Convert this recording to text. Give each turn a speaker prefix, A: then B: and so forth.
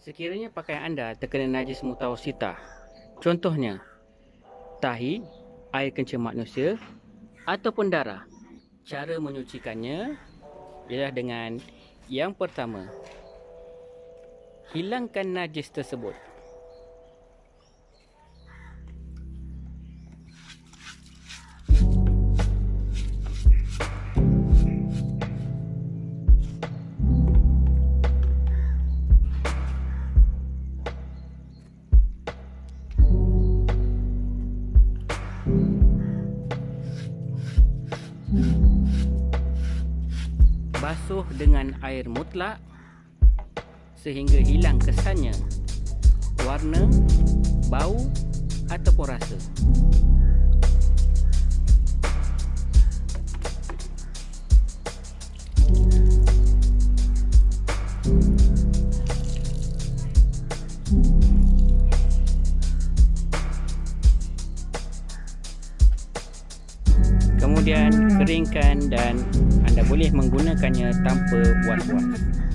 A: Sekiranya pakaian anda terkena najis mutawasitah, contohnya tahi, air kencing manusia ataupun darah, cara menyucikannya ialah dengan yang pertama, hilangkan najis tersebut. Basuh dengan air mutlak sehingga hilang kesannya, warna, bau ataupun rasa. Kemudian keringkan dan anda boleh menggunakannya tanpa was-was.